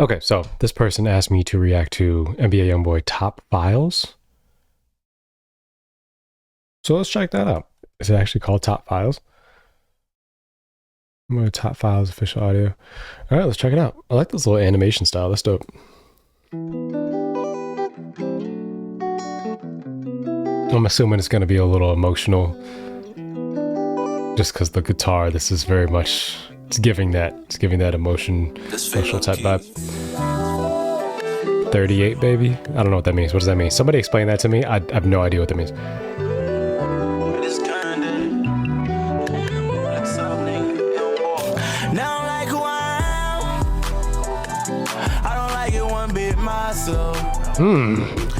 Okay, so this person asked me to react to NBA Youngboy top files. So let's check that out. Is it actually called top files? I'm going to top files official audio. All right, let's check it out. I like this little animation style. That's dope. I'm assuming it's going to be a little emotional just because the guitar, this is very much, it's giving that emotional type vibe. 38, baby. I don't know what that means. What does that mean? Somebody explain that to me. I have no idea what that means.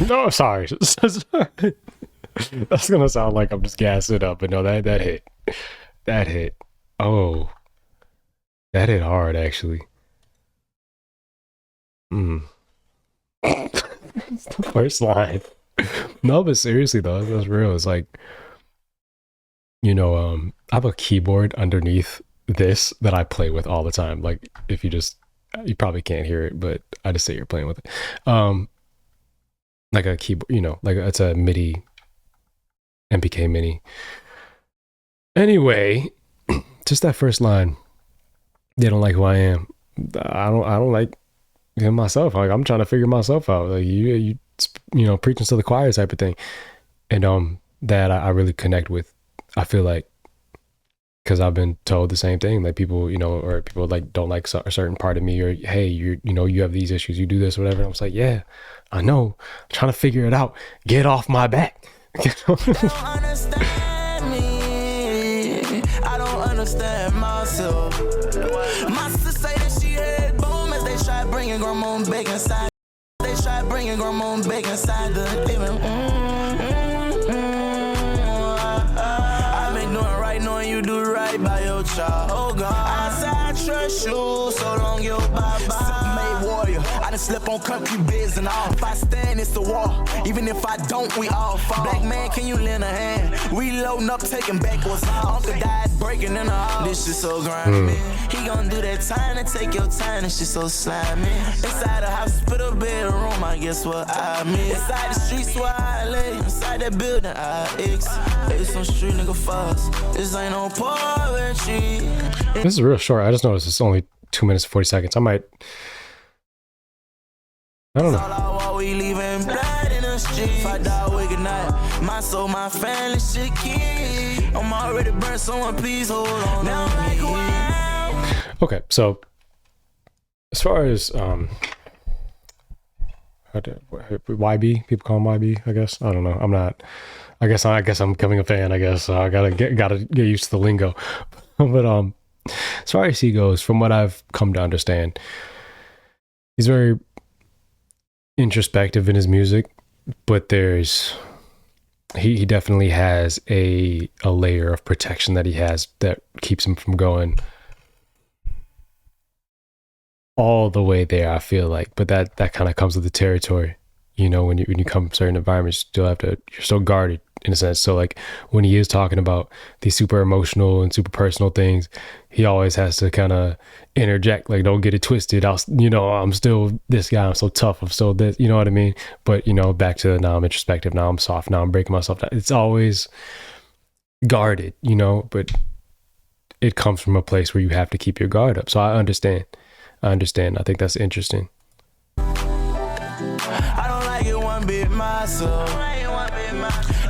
No, sorry. That's gonna sound like I'm just gassing it up, but no, that hit. That hit. Oh. That hit hard, actually. It's the first line. No, but seriously though, that's real. It's like, you know, I have a keyboard underneath this that I play with all the time. Like, if you probably can't hear it, but I just say you're playing with it. Like a keyboard, you know, like it's a MIDI, MPK Mini. Anyway, just that first line. They don't like who I am. I don't like him myself. Like, I'm trying to figure myself out. Like you know, preaching to the choir type of thing. And that I really connect with. I feel like, because I've been told the same thing, like people, you know, or people like don't like a certain part of me, or hey, you know, you have these issues, you do this, whatever. And I was like, yeah, I know. I'm trying to figure it out. Get off my back. You know? They don't understand me. I don't understand myself. My sister say that she had boom as they try bringing grandma and bacon inside. They try bringing grandma and bacon inside the living. I've been doing right, knowing you do right by your child. Oh God, I trust you so long you bye-bye. Made warrior, I done slip on country biz and all. If I stand, it's the wall. Even if I don't, we all fall. Black man, can you lend a hand? We loading up, taking back what's Uncle died breaking in the house. This shit so grimy. He gon' do that time to take your time. This shit so slimy. Inside the hospital bedroom, I guess what I mean. Inside the streets where I lay. Inside that building, I X. It's some street nigga fuss. This ain't no poetry. This is real short. I just noticed it's only 2 minutes and 40 seconds. I don't know. We leaving blood in the street. I die wicked night. My soul, my family should keep. I'm already burned. Someone please hold on. Now like wow. Okay, so as far as YB, people call him YB, I guess. I don't know. I'm not. I guess I'm becoming a fan. I guess I gotta get used to the lingo. But as far as he goes, from what I've come to understand, he's very introspective in his music, but he definitely has a layer of protection that he has that keeps him from going all the way there, I feel like. But that kind of comes with the territory, you know. When you come from certain environments, you're so guarded in a sense. So like when he is talking about these super emotional and super personal things, he always has to kind of interject, like, don't get it twisted. I'm still this guy. I'm so tough. I'm so this, you know what I mean? But, you know, back to now I'm introspective. Now I'm soft. Now I'm breaking myself down. It's always guarded, you know, but it comes from a place where you have to keep your guard up. So I understand. I think that's interesting. I don't like it one bit myself. They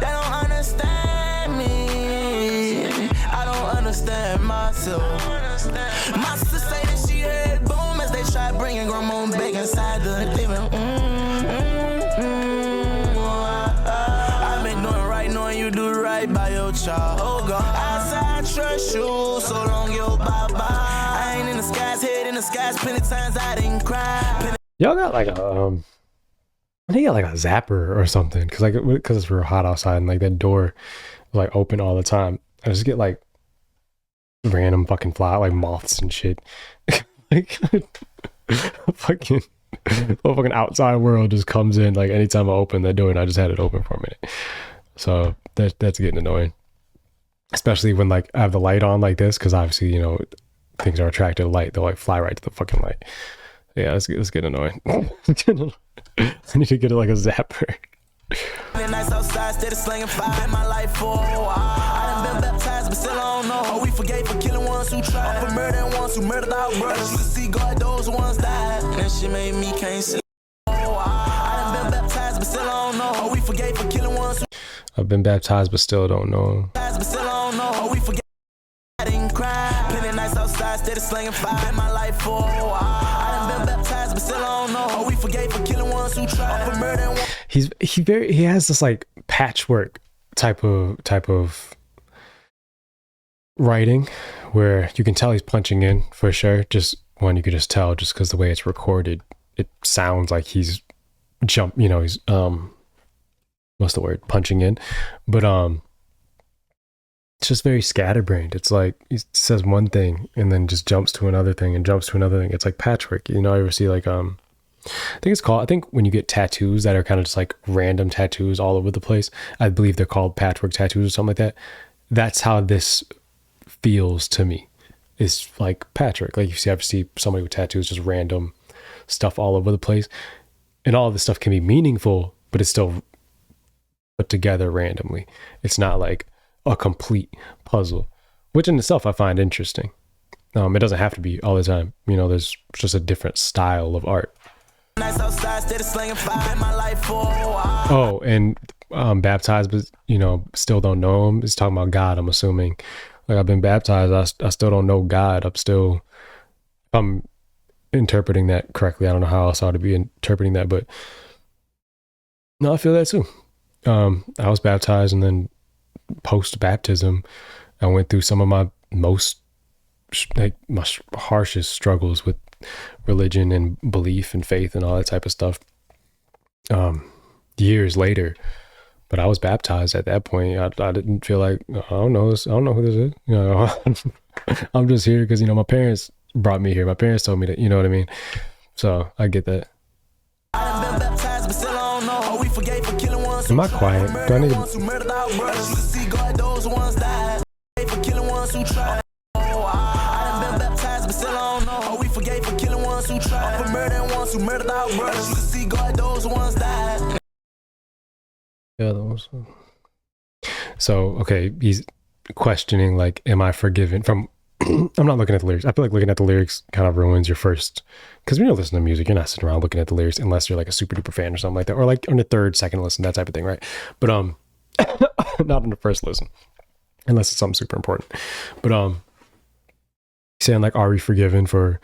don't understand me. I don't understand myself. My sister say that she had boom as they try bringing grandma and bacon inside the living. I've been doing right, knowing you do right by your child. Oh God, I trust you so long you bye-bye. I ain't in the skies, head in the skies, plenty times I didn't cry. Y'all got like a I think I got like a zapper or something, because it's real hot outside and like that door is like open all the time. I just get like random fucking fly, like moths and shit. Like fucking the fucking outside world just comes in like anytime I open that door, and I just had it open for a minute. So that's getting annoying, especially when like I have the light on like this, because obviously, you know, things are attracted to light. They'll like fly right to the fucking light. Yeah, let's get annoying. I need to get like a zapper. Nights outside, steady slinging fire in my life for a while. I done been baptized, but still I don't know. Oh, we forgave for killing ones who tried, for murdering ones who murdered our brothers. You see God, those ones died. And she made me can't sleep. I done been baptized, but still I don't know. Oh, we forgave for killing ones who I've been baptized, but still don't know. but still I don't know. Oh, we forgave. I didn't cry. Plenty nights outside, steady slinging fire in my life for a while. I done been baptized, but still I don't know. Oh, we forgave for killing ones who tried, for murdering ones. He has this like patchwork type of writing where you can tell he's punching in for sure. Just one, you could just tell just because the way it's recorded, it sounds like he's he's what's the word, punching in, but it's just very scatterbrained. It's like he says one thing and then just jumps to another thing and jumps to another thing. It's like patchwork. You know, I ever see like I think when you get tattoos that are kind of just like random tattoos all over the place, I believe they're called patchwork tattoos or something like that. That's how this feels to me. It's like patchwork. Like you ever see somebody with tattoos, just random stuff all over the place. And all of this stuff can be meaningful, but it's still put together randomly. It's not like a complete puzzle, which in itself I find interesting. It doesn't have to be all the time. You know, there's just a different style of art. Oh, and baptized, but still don't know him. It's talking about God, I'm assuming. Like I've been baptized, I still don't know God. If I'm interpreting that correctly. I don't know how else I ought to be interpreting that, but no, I feel that too. I was baptized, and then post baptism, I went through some of my harshest struggles with religion and belief and faith and all that type of stuff. Years later, but I was baptized at that point. I didn't feel like I don't know who this is. You know, I'm just here because my parents brought me here. My parents told me that. You know what I mean? So I get that. Am I quiet? Do I need to... So, okay, he's questioning, like, am I forgiven from... I'm not looking at the lyrics. I feel like looking at the lyrics kind of ruins your first... Because when you listen to music, you're not sitting around looking at the lyrics unless you're like a super duper fan or something like that. Or like on the third, second listen, that type of thing, right? But not on the first listen. Unless it's something super important. But saying like, are we forgiven for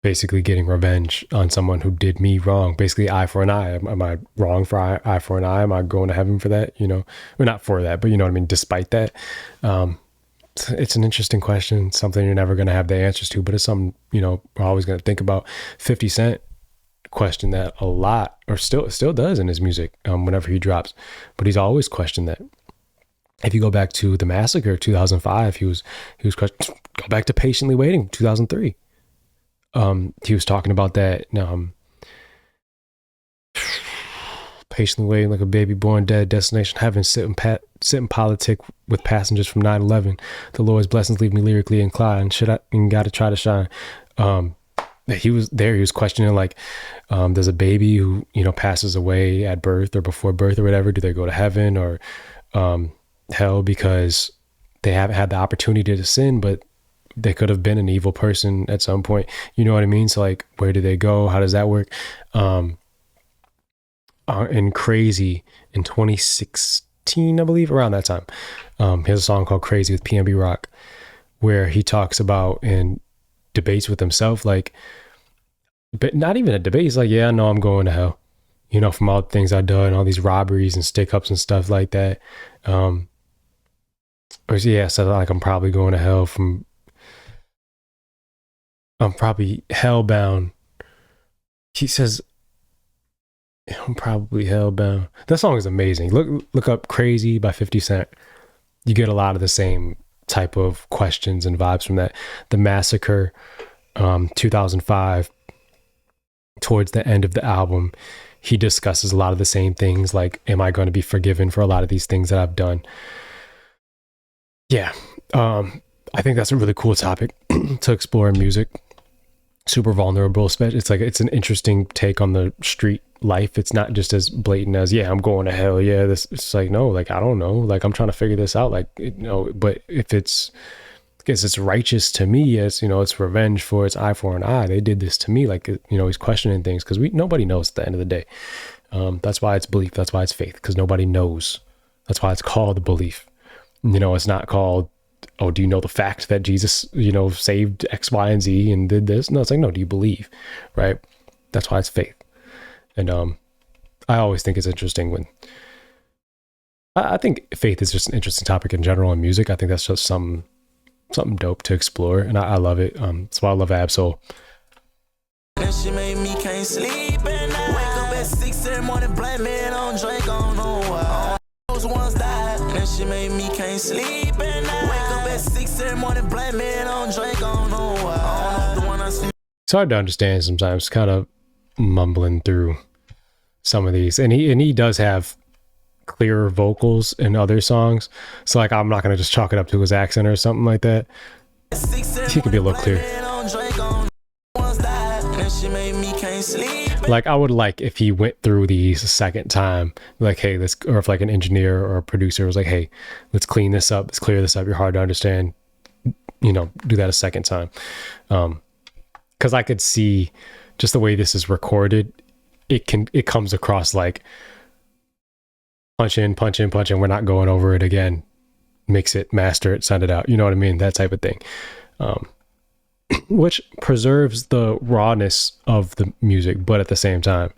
basically getting revenge on someone who did me wrong? Basically, eye for an eye. Am I wrong for eye for an eye? Am I going to heaven for that? Or not for that, but you know what I mean? Despite that, it's an interesting question, something you're never going to have the answers to, but it's something, we're always going to think about. 50 Cent questioned that a lot, or still does in his music, whenever he drops, but he's always questioned that. If you go back to the Massacre, 2005, he was questioned. Go back to Patiently Waiting, 2003. He was talking about that, patiently waiting like a baby born dead, destination heaven, sitting politic with passengers from 9/11. The Lord's blessings leave me lyrically inclined. Gotta try to shine. He was there. He was questioning, like, there's a baby who passes away at birth or before birth or whatever. Do they go to heaven or hell because they haven't had the opportunity to sin, but they could have been an evil person at some point? You know what I mean? So like, where do they go? How does that work? And Crazy in 2016, I believe, around that time, he has a song called Crazy with PNB Rock, where he talks about and debates with himself, like, but not even a debate. He's like, yeah, I know I'm going to hell, from all the things I've done, all these robberies and stick ups and stuff like that. So like, I'm probably going to hell I'm probably hellbound. He says, I'm probably hellbound. That song is amazing. Look up Crazy by 50 Cent. You get a lot of the same type of questions and vibes from that. The Massacre, 2005, towards the end of the album, he discusses a lot of the same things, like, am I going to be forgiven for a lot of these things that I've done? Yeah. I think that's a really cool topic to explore in music. super vulnerable. It's like, it's an interesting take on the street life. It's not just as blatant as, yeah, I'm going to hell, yeah, this. It's like, no, like, I don't know, like, I'm trying to figure this out, like, but if it's, because it's righteous to me, as it's revenge for its eye for an eye. They did this to me, like, he's questioning things, because nobody knows at the end of the day. That's why it's belief, that's why it's faith, because nobody knows. That's why it's called belief. It's not called, oh, do you know the fact that Jesus, saved X, Y, and Z and did this? No, it's like, no, do you believe? Right? That's why it's faith. And I always think it's interesting when, I think faith is just an interesting topic in general in music. I think that's just something dope to explore, and I love it. That's why I love Absol. And she made me can't sleep at night. Wake up at 6 in the morning, black man on drink, I don't know why. Those ones died, and she made me can't sleep at night. Wake up at 6 in the morning, black man on drink, I don't know why. The one I sleep. It's hard to understand sometimes, kind of mumbling through some of these, and he does have clearer vocals in other songs, so like, I'm not gonna just chalk it up to his accent or something like that. He could be a little clearer. Like, I would like if he went through these a second time, like, hey, let's, or if like an engineer or a producer was like, hey, let's clean this up, let's clear this up, you're hard to understand, do that a second time. Because I could see just the way this is recorded, it comes across like punch in, we're not going over it again, mix it, master it, send it out, you know what I mean, that type of thing. Which preserves the rawness of the music, but at the same time,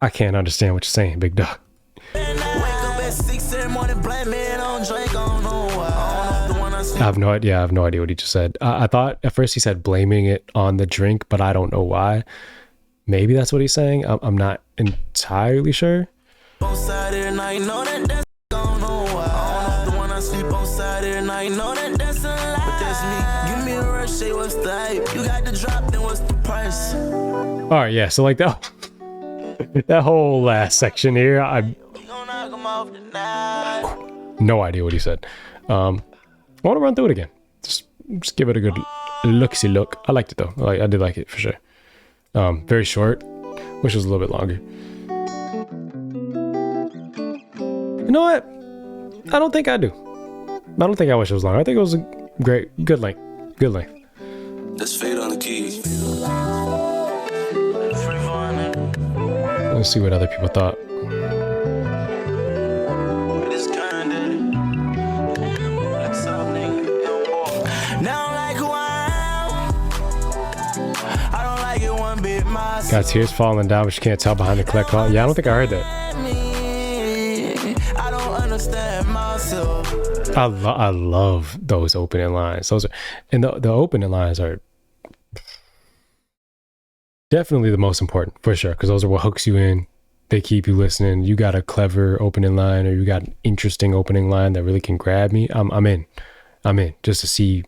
I can't understand what you're saying, big dog. I have no idea what he just said. I thought at first he said blaming it on the drink, but I don't know why. Maybe that's what he's saying. I'm not entirely sure. All right, yeah, so like that that whole last section here, I no idea what he said. I want to run through it again, just give it a good look-see look. I liked it though. I did like it for sure. Very short, wish it was a little bit longer. You know what, I don't think I do. I don't think I wish it was longer. I think it was a good length. That's fade on the keys. Let's see what other people thought. Got tears falling down, but you can't tell behind the collect call. Yeah, I don't think I heard that. I don't understand myself. I love those opening lines. Those are, and the opening lines are definitely the most important for sure, because those are what hooks you in. They keep you listening. You got a clever opening line, or you got an interesting opening line that really can grab me. I'm in just to see.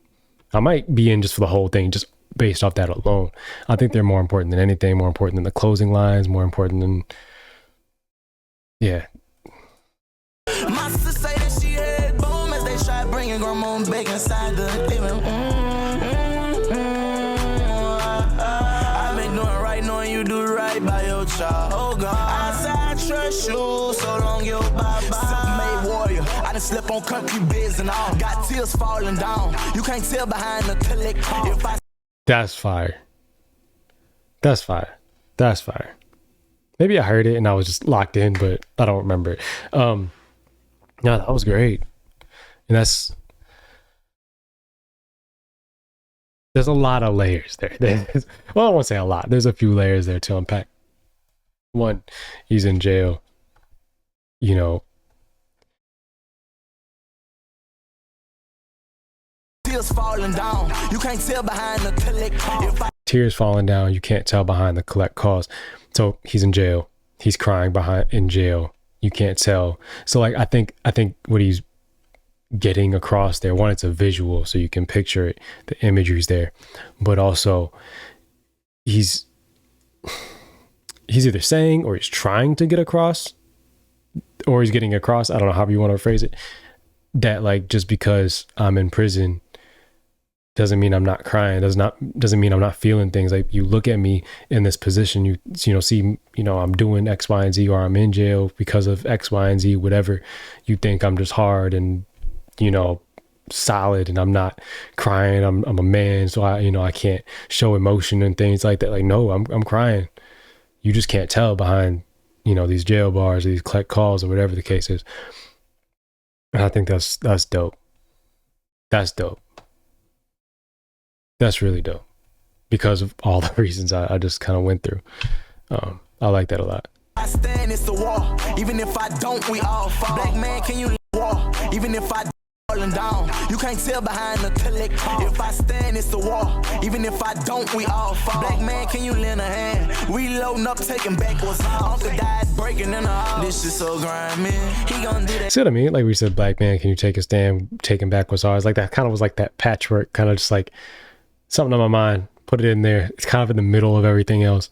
I might be in just for the whole thing, just based off that alone. I think they're more important than anything, more important than the closing lines, more important than, yeah. My sister say that she heard boom as they try bringing grandma back inside the living. I've been doing right, knowing you do right by your child. Oh God, I say I trust you, so long you bye-bye. Self-made warrior, I done slept on country beds and all. Got tears falling down. You can't tell behind the collect. If I That's fire. That's fire. That's fire. Maybe I heard it and I was just locked in, but I don't remember it. No, that was great. And there's a lot of layers there. Well, I won't say a lot. There's a few layers there to unpack. One, he's in jail. tears falling down, you can't tell behind the collect calls. Tears falling down, you can't tell behind the collect calls. So he's in jail. He's crying in jail. You can't tell. So like I think what he's getting across there, one, it's a visual, so you can picture it, the imagery's there, but also he's either saying or he's trying to get across, or he's getting across, I don't know how you want to phrase it, that like just because I'm in prison doesn't mean I'm not crying. Doesn't mean I'm not feeling things. Like, you look at me in this position, you know, see, you know, I'm doing X, Y, and Z, or I'm in jail because of X, Y, and Z, whatever. You think I'm just hard and, you know, solid, and I'm not crying. I'm a man, so I can't show emotion and things like that. Like, no, I'm crying. You just can't tell behind, you know, these jail bars, these collect calls, or whatever the case is. And I think that's dope. That's dope. That's really dope, because of all the reasons I just kind of went through. I like that a lot. I stand, it's the wall. Even if I don't, we all fall. Black man, can you wall? Even if I falling down, you can't tell behind the collect. If I stand, it's the wall. Even if I don't, we all fall. Black man, can you lend a hand? We loading up, taking backwards. Uncle died breaking in the house. This shit so grimy. He gonna do that. See what I mean? Like we said, black man, can you take a stand? Taking back what's ours. Like, that kind of was like that patchwork, kind of just like something on my mind. Put it in there. It's kind of in the middle of everything else,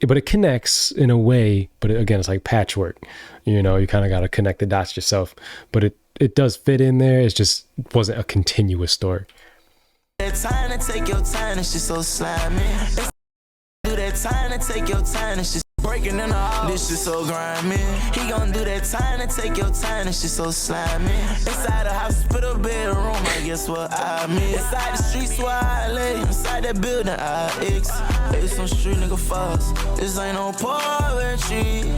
but it connects in a way. But again, it's like patchwork. You know, you kind of got to connect the dots yourself. But it does fit in there. It just wasn't a continuous story. That time to take your time, it's just so slimy. Do that time to take your time, it's just breaking in the house. This shit so grimy. He gonna do that time to take your time, it's just so slimy. Inside the hospital bedroom, I guess what I mean. Inside the streets where I lay, inside that building I X. It's some street nigga fuss. This ain't no poetry.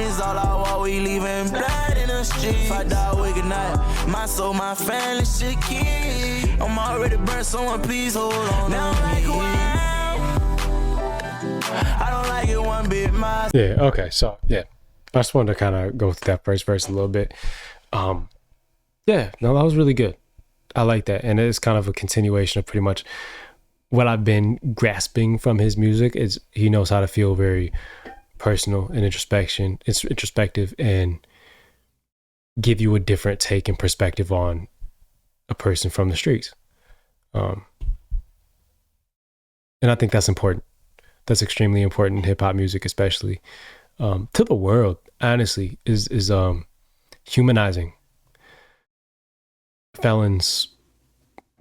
It's all I want, we leaving blood in the street. If I die awake at night, my soul, my family should keep. I'm already burned, someone please hold on. Now I'm like, wow. I don't like it one bit, my. Yeah, okay, so yeah. I just wanted to kind of go through that first verse a little bit. Yeah, no, that was really good. I like that. And it's kind of a continuation of pretty much what I've been grasping from his music. Is he knows how to feel very personal and introspective, and give you a different take and perspective on a person from the streets. And I think that's important. That's extremely important in hip hop music, especially to the world. Honestly, is humanizing. Felons,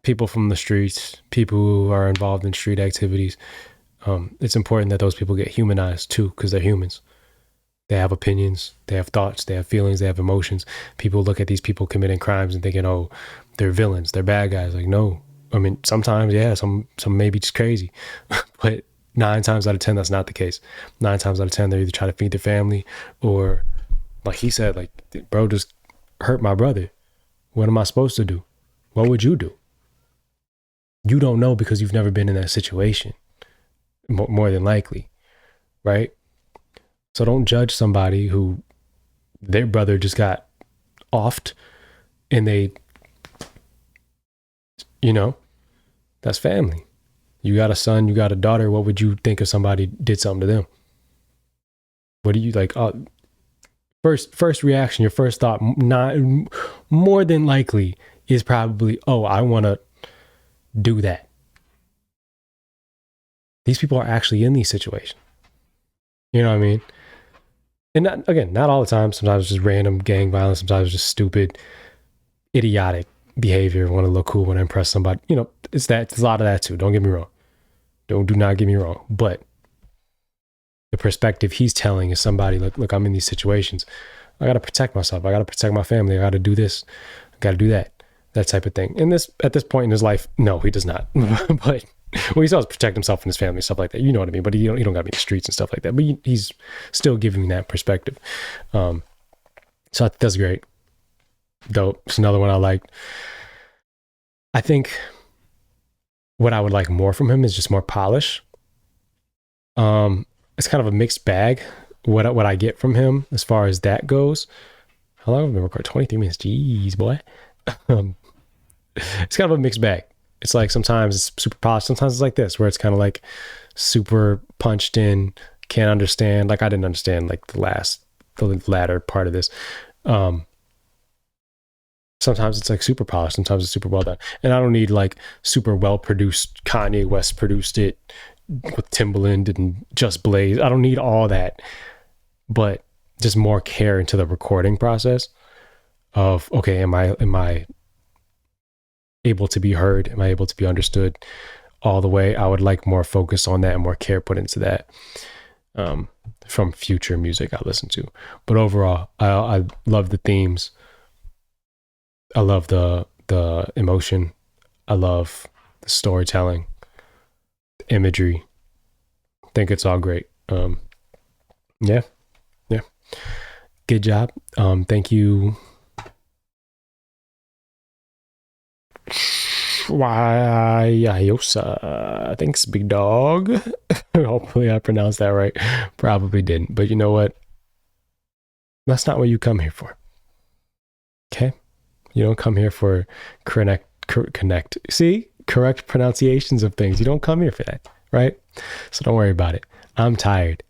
people from the streets, people who are involved in street activities. It's important that those people get humanized too, because they're humans. They have opinions, they have thoughts, they have feelings, they have emotions. People look at these people committing crimes and thinking, oh, they're villains, they're bad guys. Like, no. I mean, sometimes, yeah, some may be just crazy, but 9 times out of 10, that's not the case. 9 times out of 10, they're either trying to feed their family, or like he said, like, bro just hurt my brother. What am I supposed to do? What would you do? You don't know, because you've never been in that situation, more than likely, right? So don't judge somebody who their brother just got offed and they, you know, that's family. You got a son, you got a daughter. What would you think if somebody did something to them? What do you like? First reaction, your first thought, not more than likely, is probably, oh, I want to do that. These people are actually in these situations. You know what I mean? And not all the time. Sometimes it's just random gang violence. Sometimes it's just stupid, idiotic behavior. Want to look cool, want to impress somebody. You know, it's a lot of that too. Don't get me wrong. Do not get me wrong. But the perspective he's telling is somebody, look, I'm in these situations. I got to protect myself. I got to protect my family. I got to do this. I got to do that. That type of thing. And at this point in his life, no, he does not. But he still has to protect himself and his family, stuff like that. You know what I mean? But he don't got to be in the streets and stuff like that. But he's still giving that perspective. So I think that's great. Dope. It's another one I liked. I think what I would like more from him is just more polish. It's kind of a mixed bag. What I get from him as far as that goes. How long have I been recording? 23 minutes. Jeez, boy. It's kind of a mixed bag. It's like sometimes it's super polished. Sometimes it's like this, where it's kind of like super punched in. Can't understand. Like, I didn't understand like the latter part of this. Sometimes it's like super polished. Sometimes it's super well done. And I don't need like super well produced. Kanye West produced it with Timbaland and Just Blaze. I don't need all that, but just more care into the recording process of, okay, am I able to be heard? Am I able to be understood all the way? I would like more focus on that and more care put into that from future music I listen to. But overall, I love the themes. I love the emotion. I love the storytelling, imagery. I think it's all great. Yeah. Good job. Thank you. Yosa. Thanks, big dog. Hopefully I pronounced that right. Probably didn't. But you know what? That's not what you come here for. Okay? You don't come here for connect. See? Correct pronunciations of things. You don't come here for that, right? So don't worry about it. I'm tired.